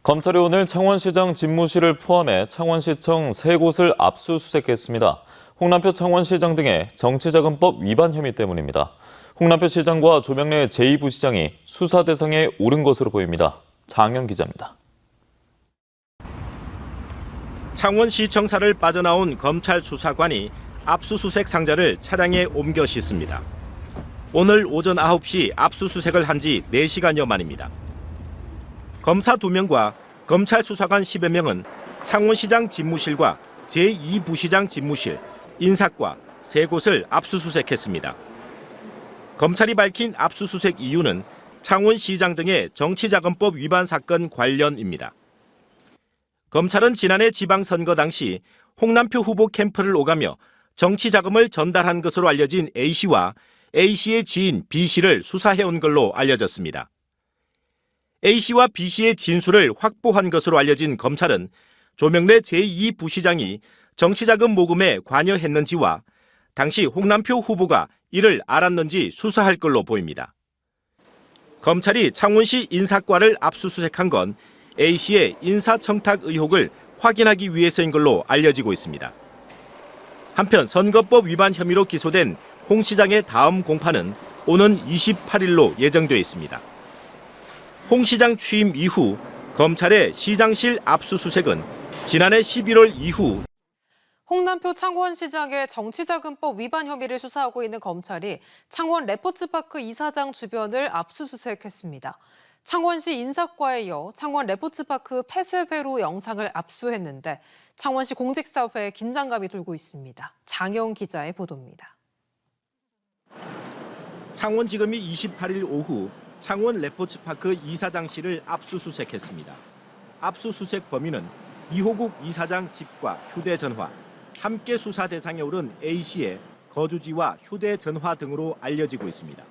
검찰이 오늘 창원시장 집무실을 포함해 창원시청 3곳을 압수수색했습니다. 홍남표 창원시장 등의 정치자금법 위반 혐의 때문입니다. 홍남표 시장과 조명래 제2부시장이 수사 대상에 오른 것으로 보입니다. 장영 기자입니다. 창원시청사를 빠져나온 검찰 수사관이 압수수색 상자를 차량에 옮겨 싣습니다. 오늘 오전 9시 압수수색을 한 지 4시간여 만입니다. 검사 2명과 검찰 수사관 10여 명은 창원시장 집무실과 제2부시장 집무실, 인사과 3곳을 압수수색했습니다. 검찰이 밝힌 압수수색 이유는 창원시장 등의 정치자금법 위반 사건 관련입니다. 검찰은 지난해 지방선거 당시 홍남표 후보 캠프를 오가며 정치자금을 전달한 것으로 알려진 A씨와 A씨의 지인 B씨를 수사해온 걸로 알려졌습니다. A씨와 B씨의 진술을 확보한 것으로 알려진 검찰은 조명래 제2부시장이 정치자금 모금에 관여했는지와 당시 홍남표 후보가 이를 알았는지 수사할 걸로 보입니다. 검찰이 창원시 인사과를 압수수색한 건 A씨의 인사청탁 의혹을 확인하기 위해서인 걸로 알려지고 있습니다. 한편 선거법 위반 혐의로 기소된 홍 시장의 다음 공판은 오는 28일로 예정돼 있습니다. 홍 시장 취임 이후 검찰의 시장실 압수수색은 지난해 11월 이후 홍남표 창원시장의 정치자금법 위반 혐의를 수사하고 있는 검찰이 창원 레포츠파크 이사장 주변을 압수수색했습니다. 창원시 인사과에 이어 창원 레포츠파크 폐쇄회로 영상을 압수했는데 창원시 공직사회에 긴장감이 돌고 있습니다. 장영 기자의 보도입니다. 창원지검이 28일 오후 창원 레포츠파크 이사장실을 압수수색했습니다. 압수수색 범인은 이호국 이사장 집과 휴대전화, 함께 수사 대상에 오른 A씨의 거주지와 휴대전화 등으로 알려지고 있습니다.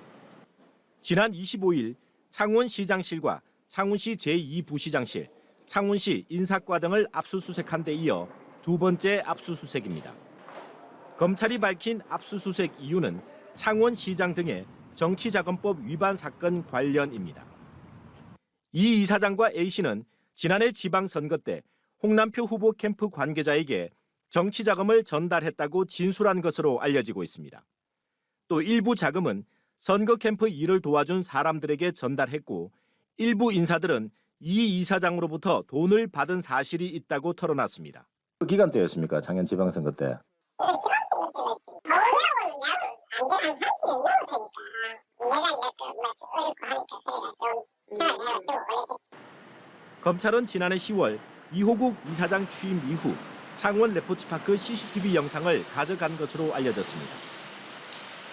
지난 25일 창원시장실과 창원시 제2부시장실, 창원시 인사과 등을 압수수색한 데 이어 2번째 압수수색입니다. 검찰이 밝힌 압수수색 이유는 창원시장 등의 정치자금법 위반 사건 관련입니다. 이 이사장과 A씨는 지난해 지방선거 때 홍남표 후보 캠프 관계자에게 정치자금을 전달했다고 진술한 것으로 알려지고 있습니다. 또 일부 자금은 선거 캠프 일을 도와준 사람들에게 전달했고 일부 인사들은 이 이사장으로부터 돈을 받은 사실이 있다고 털어놨습니다. 그 기간 때였습니까? 작년 지방선거 때. 네, 지방선거 때였지. 어려움은 나는 한 30년 넘었으니까 내가 이제 어렵고 하니까 그래가 좀 이상한 내가 좀 오래 했지. 검찰은 지난해 10월 이호국 이사장 취임 이후 창원 레포츠파크 CCTV 영상을 가져간 것으로 알려졌습니다.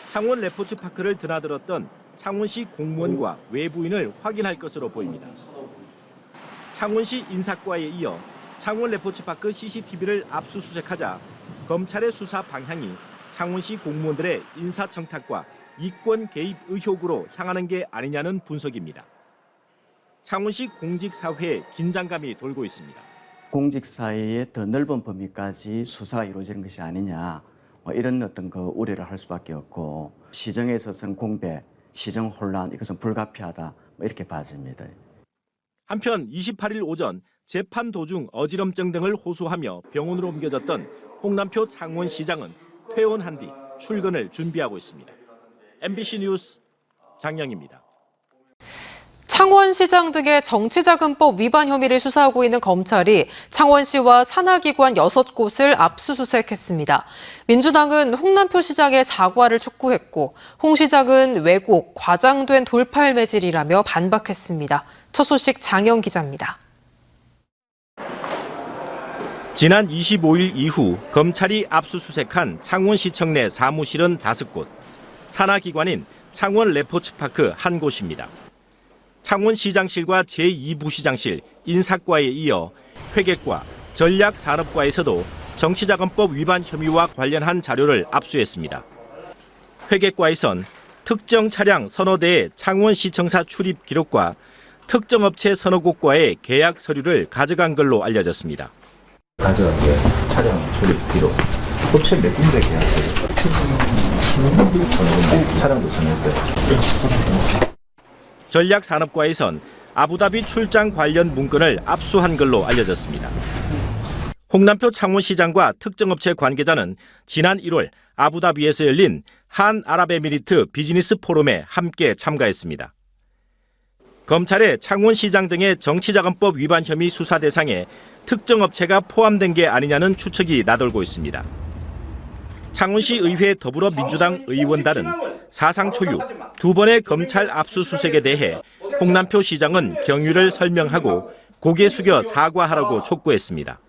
창원 레포츠파크를 드나들었던 창원시 공무원과 외부인을 확인할 것으로 보입니다. 창원시 인사과에 이어 창원 레포츠파크 CCTV를 압수수색하자 검찰의 수사 방향이 창원시 공무원들의 인사청탁과 이권 개입 의혹으로 향하는 게 아니냐는 분석입니다. 창원시 공직사회에 긴장감이 돌고 있습니다. 공직사회의 더 넓은 범위까지 수사가 이루어지는 것이 아니냐, 이런 어떤 그 우려를 할 수밖에 없고 시정에 있어서는 공백, 시정 혼란, 이것은 불가피하다, 이렇게 봐집니다. 한편 28일 오전 재판 도중 어지럼증 등을 호소하며 병원으로 옮겨졌던 홍남표 창원시장은 퇴원한 뒤 출근을 준비하고 있습니다. MBC 뉴스 장영입니다. 창원시장 등의 정치자금법 위반 혐의를 수사하고 있는 검찰이 창원시와 산하기관 6곳을 압수수색했습니다. 민주당은 홍남표 시장의 사과를 촉구했고 홍 시장은 왜곡, 과장된 돌팔 매질이라며 반박했습니다. 첫 소식 장영 기자입니다. 지난 25일 이후 검찰이 압수수색한 창원시청 내 사무실은 5곳, 산하기관인 창원 레포츠파크 1곳입니다. 창원시장실과 제2부시장실, 인사과에 이어 회계과, 전략산업과에서도 정치자금법 위반 혐의와 관련한 자료를 압수했습니다. 회계과에선 특정 차량 서너 대의 창원시청사 출입 기록과 특정 업체 서너 곳과의 계약 서류를 가져간 걸로 알려졌습니다. 가져간 게 차량 출입 기록. 업체 몇 군데 계약서요? 차량도 전했대. 전략산업과에선 아부다비 출장 관련 문건을 압수한 걸로 알려졌습니다. 홍남표 창원시장과 특정업체 관계자는 지난 1월 아부다비에서 열린 한아랍에미리트 비즈니스 포럼에 함께 참가했습니다. 검찰의 창원시장 등의 정치자금법 위반 혐의 수사 대상에 특정업체가 포함된 게 아니냐는 추측이 나돌고 있습니다. 창원시 의회 더불어민주당 의원단은 사상 초유 2번의 검찰 압수수색에 대해 홍남표 시장은 경위를 설명하고 고개 숙여 사과하라고 촉구했습니다.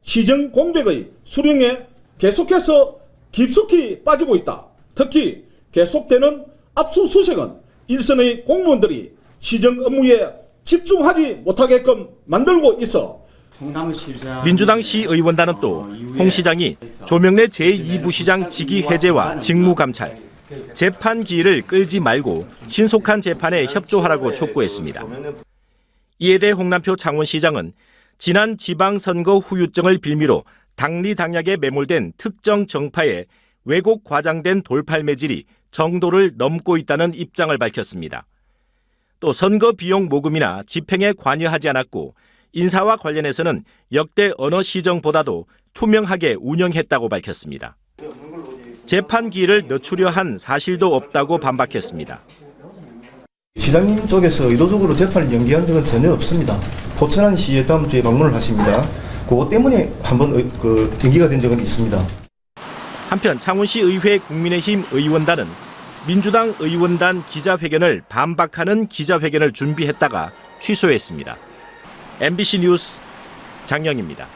시정 공백의 수령에 계속해서 깊숙이 빠지고 있다. 특히 계속되는 압수수색은 일선의 공무원들이 시정 업무에 집중하지 못하게끔 만들고 있어 민주당 시의원단은 또 홍 시장이 조명래 제2부시장 직위 해제와 직무감찰, 재판 기일을 끌지 말고 신속한 재판에 협조하라고 촉구했습니다. 이에 대해 홍남표 창원시장은 지난 지방선거 후유증을 빌미로 당리당략에 매몰된 특정 정파에 왜곡 과장된 돌팔 매질이 정도를 넘고 있다는 입장을 밝혔습니다. 또 선거 비용 모금이나 집행에 관여하지 않았고 인사와 관련해서는 역대 어느 시정보다도 투명하게 운영했다고 밝혔습니다. 재판 기일을 늦추려 한 사실도 없다고 반박했습니다. 시장님 쪽에서 의도적으로 재판을 연기한 적은 전혀 없습니다. 포천시에 다음 주에 방문을 하십니다. 그것 때문에 한번 연기가 된 적은 있습니다. 한편 창원시 의회 국민의힘 의원단은 민주당 의원단 기자회견을 반박하는 기자회견을 준비했다가 취소했습니다. MBC 뉴스 장영입니다.